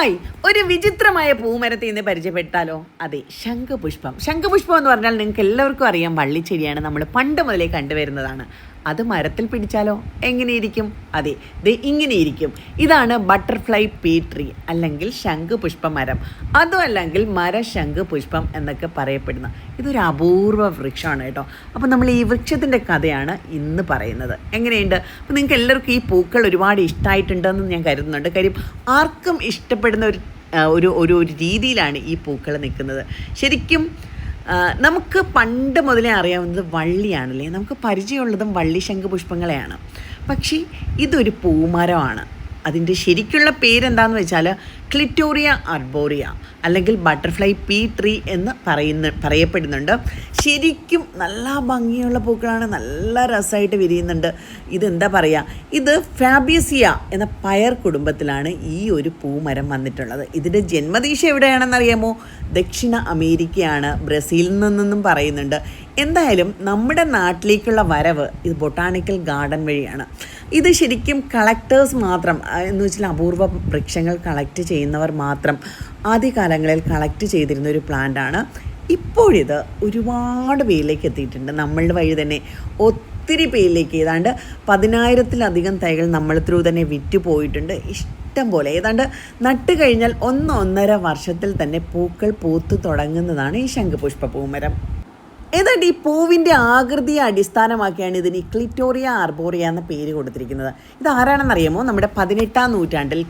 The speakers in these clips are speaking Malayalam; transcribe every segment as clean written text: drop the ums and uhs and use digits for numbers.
ഹായ്, ഒരു വിചിത്രമായ പൂമരത്തെ ഇന്ന് പരിചയപ്പെട്ടാലോ? അതെ, ശംഖുപുഷ്പം. ശംഖുപുഷ്പം എന്ന് പറഞ്ഞാൽ നിങ്ങൾക്ക് എല്ലാവർക്കും അറിയാം, വള്ളിച്ചെടിയാണ്. നമ്മൾ പണ്ട് മുതലേ കണ്ടുവരുന്നതാണ്. അത് മരത്തിൽ പിടിച്ചാലോ എങ്ങനെയിരിക്കും? അതെ, ദേ ഇങ്ങനെയിരിക്കും. ഇതാണ് ബട്ടർഫ്ലൈ പീ ട്രീ അല്ലെങ്കിൽ ശംഖുപുഷ്പ മരം. അതും അല്ലെങ്കിൽ ശംഖുപുഷ്പം എന്നൊക്കെ പറയപ്പെടുന്ന ഇതൊരു അപൂർവ വൃക്ഷമാണ് കേട്ടോ. അപ്പോൾ നമ്മൾ ഈ വൃക്ഷത്തിൻ്റെ കഥയാണ് ഇന്ന് പറയുന്നത്. എങ്ങനെയുണ്ട്? അപ്പോൾ നിങ്ങൾക്ക് എല്ലാവർക്കും ഈ പൂക്കൾ ഒരുപാട് ഇഷ്ടമായിട്ടുണ്ടെന്ന് ഞാൻ കരുതുന്നുണ്ട്. കാര്യം ആർക്കും ഇഷ്ടപ്പെടുന്ന ഒരു രീതിയിലാണ് ഈ പൂക്കൾ നിൽക്കുന്നത്. ശരിക്കും നമുക്ക് പണ്ട് മുതലേ അറിയാവുന്നത് വള്ളിയാണല്ലേ, നമുക്ക് പരിചയമുള്ളതും വള്ളി ശംഖുപുഷ്പങ്ങളെയാണ്. പക്ഷേ ഇതൊരു പൂമരമാണ്. അതിൻ്റെ ശരിക്കുള്ള പേരെന്താണെന്ന് വെച്ചാൽ ക്ലിറ്റോറിയ അർബോറിയ അല്ലെങ്കിൽ ബട്ടർഫ്ലൈ പീ ട്രീ എന്ന് പറയപ്പെടുന്നുണ്ട്. ശരിക്കും നല്ല ഭംഗിയുള്ള പൂക്കളാണ്, നല്ല രസമായിട്ട് വിരിയുന്നുണ്ട്. ഇതെന്താ പറയുക, ഇത് ഫാബിയസിയ എന്ന പയർ കുടുംബത്തിലാണ് ഈ ഒരു പൂമരം വന്നിട്ടുള്ളത്. ഇതിൻ്റെ ജന്മദേശം എവിടെയാണെന്നറിയാമോ? ദക്ഷിണ അമേരിക്കയാണ്, ബ്രസീലിൽ നിന്നും പറയുന്നുണ്ട്. എന്തായാലും നമ്മുടെ നാട്ടിലേക്കുള്ള വരവ് ഇത് ബൊട്ടാണിക്കൽ ഗാർഡൻ വഴിയാണ്. ഇത് ശരിക്കും കളക്ടേഴ്സ് മാത്രം, എന്ന് വെച്ചാൽ അപൂർവ വൃക്ഷങ്ങൾ കളക്ട് ചെയ്യുന്നവർ മാത്രം ആദ്യകാലങ്ങളിൽ കളക്ട് ചെയ്തിരുന്ന ഒരു പ്ലാന്റാണ്. ഇപ്പോഴിത് ഒരുപാട് പേരിലേക്ക് എത്തിയിട്ടുണ്ട്. നമ്മളുടെ വഴി തന്നെ ഒത്തിരി പേരിലേക്ക്, ഏതാണ്ട് 10,000-ലധികം തൈകൾ നമ്മൾ ത്രൂ തന്നെ വിറ്റ് പോയിട്ടുണ്ട്. ഇഷ്ടം പോലെ, ഏതാണ്ട് നട്ട് കഴിഞ്ഞാൽ 1-1.5 വർഷത്തിൽ തന്നെ പൂക്കൾ പൂത്തു തുടങ്ങുന്നതാണ് ഈ ശംഖുപുഷ്പ പൂമരം. ഏതാണ്ട് ഈ പൂവിൻ്റെ ആകൃതിയെ അടിസ്ഥാനമാക്കിയാണ് ഇതിന് ക്ലിറ്റോറിയ ആർബോറിയ എന്ന പേര് കൊടുത്തിരിക്കുന്നത്. ഇത് ആരാണെന്നറിയാമോ? നമ്മുടെ 18-ാം നൂറ്റാണ്ടിൽ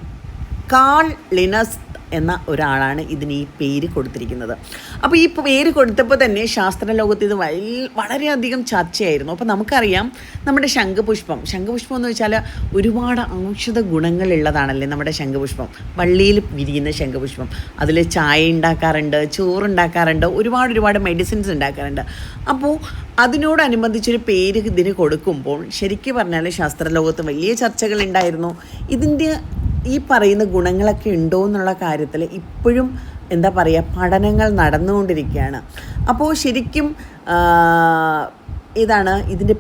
കാൾ ലിനസ് എന്ന ഒരാളാണ് ഇതിന് ഈ പേര് കൊടുത്തിരിക്കുന്നത്. അപ്പോൾ ഈ പേര് കൊടുത്തപ്പോൾ തന്നെ ശാസ്ത്രലോകത്ത് ഇത് വളരെയധികം ചർച്ചയായിരുന്നു. അപ്പോൾ നമുക്കറിയാം, നമ്മുടെ ശംഖുപുഷ്പം എന്ന് വെച്ചാൽ ഒരുപാട് ഔഷധ ഗുണങ്ങളുള്ളതാണല്ലേ നമ്മുടെ ശംഖുപുഷ്പം. വള്ളിയിൽ വിരിയുന്ന ശംഖുപുഷ്പം, അതിൽ ചായ ഉണ്ടാക്കാറുണ്ട്, ചോറുണ്ടാക്കാറുണ്ട്, ഒരുപാട് മെഡിസിൻസ് ഉണ്ടാക്കാറുണ്ട്. അപ്പോൾ അതിനോടനുബന്ധിച്ചൊരു പേര് ഇതിന് കൊടുക്കുമ്പോൾ ശരിക്കും പറഞ്ഞാൽ ശാസ്ത്രലോകത്ത് വലിയ ചർച്ചകൾ ഉണ്ടായിരുന്നു. ഇതിൻ്റെ ഈ പറയുന്ന ഗുണങ്ങളൊക്കെ ഉണ്ടോ എന്നുള്ള കാര്യത്തിൽ ഇപ്പോഴും എന്താ പറയുക, പഠനങ്ങൾ നടന്നുകൊണ്ടിരിക്കുകയാണ്. അപ്പോൾ ശരിക്കും ഇതാണ് ഇതിൻ്റെ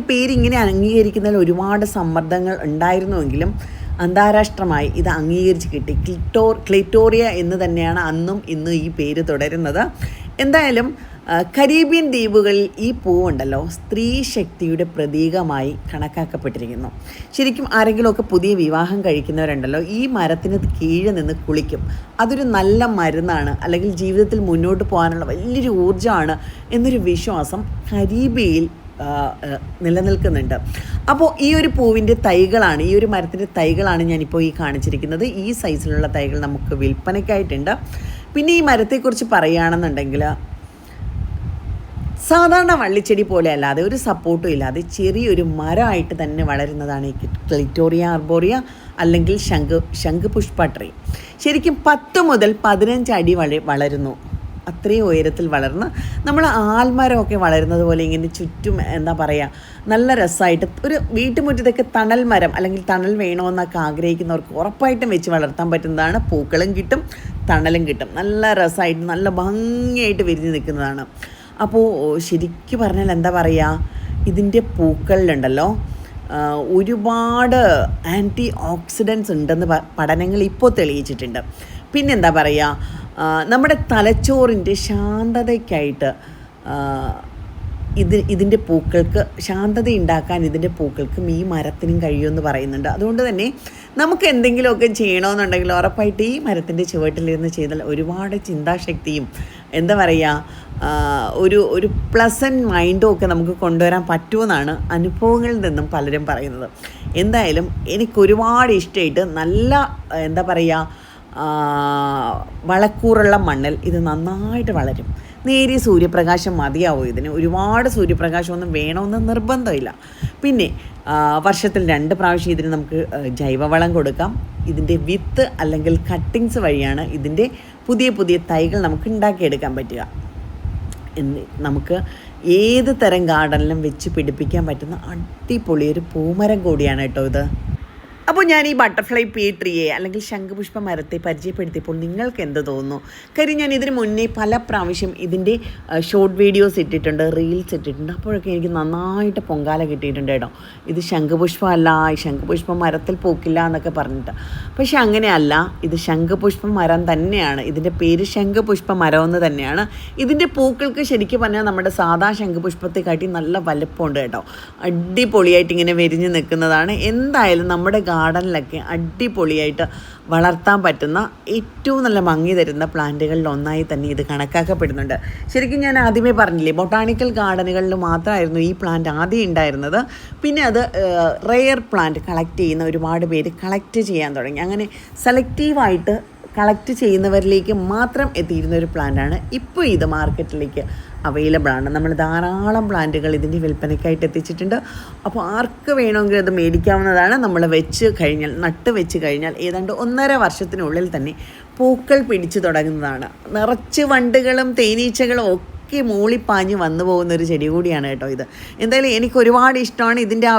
പേര് ഇങ്ങനെ അംഗീകരിക്കുന്നതിൽ ഒരുപാട് സമ്മർദ്ദങ്ങൾ ഉണ്ടായിരുന്നുവെങ്കിലും അന്താരാഷ്ട്രമായി ഇത് അംഗീകരിച്ച് കിട്ടി. ക്ലിറ്റോറിയ എന്ന് തന്നെയാണ് അന്നും ഇന്നും ഈ പേര് തുടരുന്നത്. എന്തായാലും കരീബിയൻ ദ്വീപുകളിൽ ഈ പൂവുണ്ടല്ലോ സ്ത്രീ ശക്തിയുടെ പ്രതീകമായി കണക്കാക്കപ്പെട്ടിരിക്കുന്നു. ശരിക്കും ആരെങ്കിലുമൊക്കെ പുതിയ വിവാഹം കഴിക്കുന്നവരുണ്ടല്ലോ, ഈ മരത്തിന് കീഴെ നിന്ന് കുളിക്കും. അതൊരു നല്ല മരുന്നാണ്, അല്ലെങ്കിൽ ജീവിതത്തിൽ മുന്നോട്ട് പോകാനുള്ള വലിയൊരു ഊർജ്ജമാണ് എന്നൊരു വിശ്വാസം കരീബിയയിൽ നിലനിൽക്കുന്നുണ്ട്. അപ്പോൾ ഈ ഒരു പൂവിൻ്റെ തൈകളാണ്, ഈ ഒരു മരത്തിൻ്റെ തൈകളാണ് ഞാനിപ്പോൾ ഈ കാണിച്ചിരിക്കുന്നത്. ഈ സൈസിലുള്ള തൈകൾ നമുക്ക് വിൽപ്പനയ്ക്കായിട്ടുണ്ട്. പിന്നെ ഈ മരത്തെക്കുറിച്ച് പറയുകയാണെന്നുണ്ടെങ്കിൽ സാധാരണ വള്ളിച്ചെടി പോലെ അല്ലാതെ ഒരു സപ്പോർട്ടും ഇല്ലാതെ ചെറിയൊരു മരമായിട്ട് തന്നെ വളരുന്നതാണ് ഈ ക്ലിറ്റോറിയ ആർബോറിയ അല്ലെങ്കിൽ ശംഖുപുഷ്പ ട്രീ. ശരിക്കും 10 മുതൽ 15 അടി വളരുന്നു. അത്രയും ഉയരത്തിൽ വളർന്ന് നമ്മൾ ആൽമരമൊക്കെ വളരുന്നത് പോലെ ഇങ്ങനെ ചുറ്റും എന്താ പറയുക, നല്ല രസമായിട്ട് ഒരു വീട്ടുമുറ്റത്തൊക്കെ തണൽ മരം അല്ലെങ്കിൽ തണൽ വേണമെന്നൊക്കെ ആഗ്രഹിക്കുന്നവർക്ക് ഉറപ്പായിട്ടും വെച്ച് വളർത്താൻ പറ്റുന്നതാണ്. പൂക്കളും കിട്ടും, തണലും കിട്ടും. നല്ല രസമായിട്ട് നല്ല ഭംഗിയായിട്ട് വിരിഞ്ഞ് നിൽക്കുന്നതാണ്. അപ്പോൾ ശരിക്കും പറഞ്ഞാൽ എന്താ പറയുക, ഇതിൻ്റെ പൂക്കളിലുണ്ടല്ലോ ഒരുപാട് ആൻറ്റി ഓക്സിഡൻസ് ഉണ്ടെന്ന് പഠനങ്ങൾ ഇപ്പോൾ തെളിയിച്ചിട്ടുണ്ട്. പിന്നെന്താ പറയുക, നമ്മുടെ തലച്ചോറിൻ്റെ ശാന്തതയ്ക്കായിട്ട് ഇതിൻ്റെ പൂക്കൾക്ക് ശാന്തത ഉണ്ടാക്കാൻ ഇതിൻ്റെ പൂക്കൾക്കും ഈ മരത്തിനും കഴിയുമെന്ന് പറയുന്നുണ്ട്. അതുകൊണ്ട് തന്നെ നമുക്ക് എന്തെങ്കിലുമൊക്കെ ചെയ്യണമെന്നുണ്ടെങ്കിൽ ഉറപ്പായിട്ട് ഈ മരത്തിൻ്റെ ചുവട്ടിലിരുന്ന് ചെയ്താൽ ഒരുപാട് ചിന്താശക്തിയും എന്താ പറയുക, ഒരു പ്ലസൻറ്റ് മൈൻഡും ഒക്കെ നമുക്ക് കൊണ്ടുവരാൻ പറ്റുമെന്നാണ് അനുഭവങ്ങളിൽ നിന്നും പലരും പറയുന്നത്. എന്തായാലും എനിക്കൊരുപാട് ഇഷ്ടമായിട്ട് നല്ല എന്താ പറയുക, വളക്കൂറുള്ള മണ്ണിൽ ഇത് നന്നായിട്ട് വളരും. നേരിയ സൂര്യപ്രകാശം മതിയാവും ഇതിന്, ഒരുപാട് സൂര്യപ്രകാശമൊന്നും വേണമെന്ന് നിർബന്ധമില്ല. പിന്നെ വർഷത്തിൽ 2 പ്രാവശ്യം ഇതിന് നമുക്ക് ജൈവവളം കൊടുക്കാം. ഇതിൻ്റെ വിത്ത് അല്ലെങ്കിൽ കട്ടിങ്സ് വഴിയാണ് ഇതിൻ്റെ പുതിയ തൈകൾ നമുക്ക് ഉണ്ടാക്കിയെടുക്കാൻ പറ്റുക. നമുക്ക് ഏത് തരം ഗാർഡനിലും വെച്ച് പിടിപ്പിക്കാൻ പറ്റുന്ന അടിപൊളി ഒരു പൂമരം കൂടിയാണ് കേട്ടോ ഇത്. അപ്പോൾ ഞാൻ ഈ ബട്ടർഫ്ലൈ പീ ട്രീയെ അല്ലെങ്കിൽ ശംഖുപുഷ്പ മരത്തെ പരിചയപ്പെടുത്തിയപ്പോൾ നിങ്ങൾക്ക് എന്ത് തോന്നുന്നു? കാര്യം ഞാൻ ഇതിന് മുന്നേ പല പ്രാവശ്യം ഇതിൻ്റെ ഷോർട്ട് വീഡിയോസ് ഇട്ടിട്ടുണ്ട്, റീൽസ് ഇട്ടിട്ടുണ്ട്. അപ്പോഴൊക്കെ എനിക്ക് നന്നായിട്ട് പൊങ്കാല കിട്ടിയിട്ടുണ്ട് കേട്ടോ. ഇത് ശംഖുപുഷ്പമല്ല, ശംഖുപുഷ്പം മരത്തിൽ പൂക്കില്ല എന്നൊക്കെ പറഞ്ഞിട്ട്. പക്ഷെ അങ്ങനെയല്ല, ഇത് ശംഖുപുഷ്പ മരം തന്നെയാണ്. ഇതിൻ്റെ പേര് ശംഖുപുഷ്പ മരം എന്ന് തന്നെയാണ്. ഇതിൻ്റെ പൂക്കൾക്ക് ശരിക്കും പറഞ്ഞാൽ നമ്മുടെ സാധാ ശംഖുപുഷ്പത്തെ കാട്ടി നല്ല വലുപ്പമുണ്ട് കേട്ടോ. അടിപൊളിയായിട്ട് ഇങ്ങനെ വിരിഞ്ഞ് നിൽക്കുന്നതാണ്. എന്തായാലും നമ്മുടെ ഗാർഡനിലൊക്കെ അടിപൊളിയായിട്ട് വളർത്താൻ പറ്റുന്ന ഏറ്റവും നല്ല ഭംഗി തരുന്ന പ്ലാന്റുകളിൽ ഒന്നായി തന്നെ ഇത് കണക്കാക്കപ്പെടുന്നുണ്ട്. ശരിക്കും ഞാൻ ആദ്യമേ പറഞ്ഞില്ലേ, ബൊട്ടാണിക്കൽ ഗാർഡനുകളിൽ മാത്രമായിരുന്നു ഈ പ്ലാന്റ് ആദ്യം ഉണ്ടായിരുന്നത്. പിന്നെ അത് റെയർ പ്ലാന്റ് കളക്ട് ചെയ്യുന്ന ഒരുപാട് പേര് കളക്ട് ചെയ്യാൻ തുടങ്ങി. അങ്ങനെ സെലക്റ്റീവായിട്ട് കളക്ട് ചെയ്യുന്നവരിലേക്ക് മാത്രം എത്തിയിരുന്ന ഒരു പ്ലാന്റാണ്. ഇപ്പോൾ ഇത് മാർക്കറ്റിലേക്ക് അവൈലബിൾ ആണ്. നമ്മൾ ധാരാളം പ്ലാന്റുകൾ ഇതിൻ്റെ വിൽപ്പനയ്ക്കായിട്ട് എത്തിച്ചിട്ടുണ്ട്. അപ്പോൾ ആർക്ക് വേണമെങ്കിലും അത് മേടിക്കാവുന്നതാണ്. നമ്മൾ നട്ട് വെച്ച് കഴിഞ്ഞാൽ ഏതാണ്ട് 1.5 വർഷത്തിനുള്ളിൽ തന്നെ പൂക്കൾ പിടിച്ചു തുടങ്ങുന്നതാണ്. നിറച്ച് വണ്ടുകളും തേനീച്ചകളും ഒക്കെ മൂളിപ്പാഞ്ഞ് വന്നു പോകുന്നൊരു ചെടി കൂടിയാണ് കേട്ടോ ഇത്. എന്തായാലും എനിക്ക് ഒരുപാട് ഇഷ്ടമാണ് ഇതിൻ്റെ ആ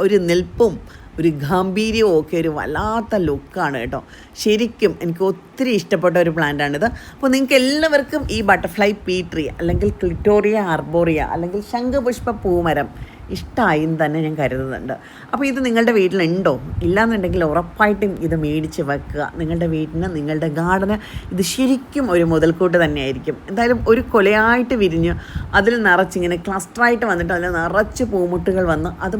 ഒരു നിൽപ്പും ഒരു ഗാംഭീര്യവും ഒക്കെ ഒരു വല്ലാത്ത ലുക്കാണ് കേട്ടോ. ശരിക്കും എനിക്ക് ഒത്തിരി ഇഷ്ടപ്പെട്ട ഒരു പ്ലാന്റാണിത്. അപ്പോൾ നിങ്ങൾക്ക് എല്ലാവർക്കും ഈ ബട്ടർഫ്ലൈ പീ ട്രീ അല്ലെങ്കിൽ ക്ലിറ്റോറിയ ആർബോറിയ അല്ലെങ്കിൽ ശംഖുപുഷ്പ പൂമരം ഇഷ്ടമായി എന്ന് തന്നെ ഞാൻ കരുതുന്നുണ്ട്. അപ്പോൾ ഇത് നിങ്ങളുടെ വീട്ടിലുണ്ടോ? ഇല്ലയെന്നുണ്ടെങ്കിൽ ഉറപ്പായിട്ടും ഇത് മേടിച്ച് വെക്കുക. നിങ്ങളുടെ വീട്ടിന്, നിങ്ങളുടെ ഗാർഡന് ഇത് ശരിക്കും ഒരു മുതൽക്കൂട്ട് തന്നെയായിരിക്കും. എന്തായാലും ഒരു കൊലയായിട്ട് വിരിഞ്ഞ് അതിൽ നിറച്ചിങ്ങനെ ക്ലസ്റ്ററായിട്ട് വന്നിട്ട് അതിൽ നിറച്ച് പൂമുട്ടുകൾ വന്ന് അത്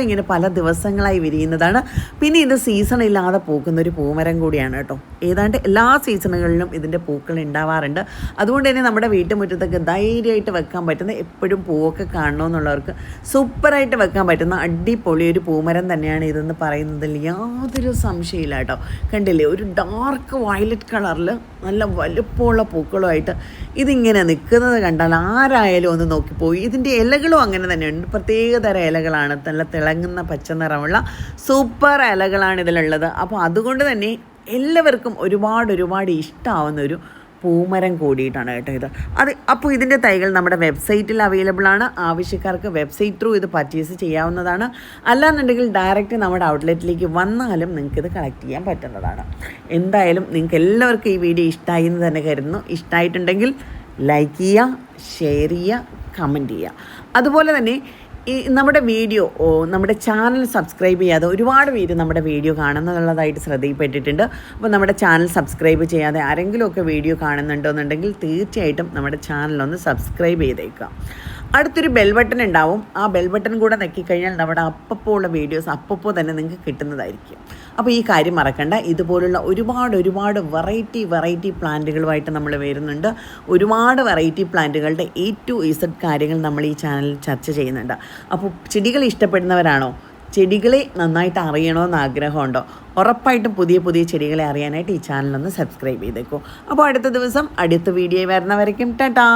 ഇങ്ങനെ പല ദിവസങ്ങളായി വിരിയുന്നതാണ്. പിന്നെ ഇത് സീസൺ ഇല്ലാതെ പൂക്കുന്ന ഒരു പൂമരം കൂടിയാണ് കേട്ടോ. ഏതാണ്ട് എല്ലാ സീസണുകളിലും ഇതിൻ്റെ പൂക്കൾ ഉണ്ടാവാറുണ്ട്. അതുകൊണ്ട് തന്നെ നമ്മുടെ വീട്ടുമുറ്റത്തൊക്കെ ധൈര്യമായിട്ട് വെക്കാൻ പറ്റുന്ന, എപ്പോഴും പൂവൊക്കെ കാണണമെന്നുള്ളവർക്ക് സൂപ്പറായിട്ട് വെക്കാൻ പറ്റുന്ന അടിപൊളി ഒരു പൂമരം തന്നെയാണ് ഇതെന്ന് പറയുന്നതിൽ യാതൊരു സംശയമില്ല കേട്ടോ. കണ്ടില്ലേ, ഒരു ഡാർക്ക് വയലറ്റ് കളറിൽ നല്ല വലുപ്പമുള്ള പൂക്കളുമായിട്ട് ഇതിങ്ങനെ നിൽക്കുന്നത് കണ്ടാൽ ആരായാലും ഒന്ന് നോക്കിപ്പോയി. ഇതിൻ്റെ ഇലകളും അങ്ങനെ തന്നെയുണ്ട്. പ്രത്യേകതരം ഇലകളാണ്, നല്ല തിളങ്ങുന്ന പച്ച നിറമുള്ള സൂപ്പർ ഇലകളാണ് ഇതിലുള്ളത്. അപ്പോൾ അതുകൊണ്ട് തന്നെ എല്ലാവർക്കും ഒരുപാട് ഇഷ്ടമാവുന്ന ഒരു പൂമരം കൂടിയിട്ടാണ് കേട്ടോ ഇത്. അപ്പോൾ ഇതിൻ്റെ തൈകൾ നമ്മുടെ വെബ്സൈറ്റിൽ അവൈലബിൾ ആണ്. ആവശ്യക്കാർക്ക് വെബ്സൈറ്റ് ത്രൂ ഇത് പർച്ചേസ് ചെയ്യാവുന്നതാണ്. അല്ലാന്നുണ്ടെങ്കിൽ ഡയറക്റ്റ് നമ്മുടെ ഔട്ട്ലെറ്റിലേക്ക് വന്നാലും നിങ്ങൾക്കിത് കളക്ട് ചെയ്യാൻ പറ്റുന്നതാണ്. എന്തായാലും നിങ്ങൾക്ക് എല്ലാവർക്കും ഈ വീഡിയോ ഇഷ്ടമായി എന്ന് തന്നെ കരുതുന്നു. ഇഷ്ടമായിട്ടുണ്ടെങ്കിൽ ലൈക്ക് ചെയ്യുക, ഷെയർ ചെയ്യുക, കമൻറ്റ് ചെയ്യുക. അതുപോലെ തന്നെ നമ്മുടെ ചാനൽ സബ്സ്ക്രൈബ് ചെയ്യാതെ ഒരുപാട് പേര് നമ്മുടെ വീഡിയോ കാണുന്നതുള്ളതായിട്ട് ശ്രദ്ധയിൽപ്പെട്ടിട്ടുണ്ട്. അപ്പോൾ നമ്മുടെ ചാനൽ സബ്സ്ക്രൈബ് ചെയ്യാതെ ആരെങ്കിലുമൊക്കെ വീഡിയോ കാണുന്നുണ്ടോയെന്നുണ്ടെങ്കിൽ തീർച്ചയായിട്ടും നമ്മുടെ ചാനലൊന്ന് സബ്സ്ക്രൈബ് ചെയ്തേക്കുക. അടുത്തൊരു ബെൽ ബട്ടൺ ഉണ്ടാവും. ആ ബെൽ ബട്ടൺ കൂടെ നെക്കിക്കഴിഞ്ഞാൽ നമ്മുടെ അപ്പോൾ ഉള്ള വീഡിയോസ് അപ്പോൾ തന്നെ നിങ്ങൾക്ക് കിട്ടുന്നതായിരിക്കും. അപ്പോൾ ഈ കാര്യം മറക്കണ്ട. ഇതുപോലുള്ള ഒരുപാട് വെറൈറ്റി പ്ലാന്റുകളുമായിട്ട് നമ്മൾ വരുന്നുണ്ട്. ഒരുപാട് വെറൈറ്റി പ്ലാന്റുകളുടെ A to Z കാര്യങ്ങൾ നമ്മൾ ഈ ചാനലിൽ ചർച്ച ചെയ്യുന്നുണ്ട്. അപ്പോൾ ചെടികൾ ഇഷ്ടപ്പെടുന്നവരാണോ? ചെടികളെ നന്നായിട്ട് അറിയണമെന്ന് ആഗ്രഹമുണ്ടോ? ഉറപ്പായിട്ടും പുതിയ ചെടികളെ അറിയാനായിട്ട് ഈ ചാനലൊന്ന് സബ്സ്ക്രൈബ് ചെയ്തേക്കൂ. അപ്പോൾ അടുത്ത ദിവസം അടുത്ത വീഡിയോ വരുന്നവരേക്കും ടാറ്റാ.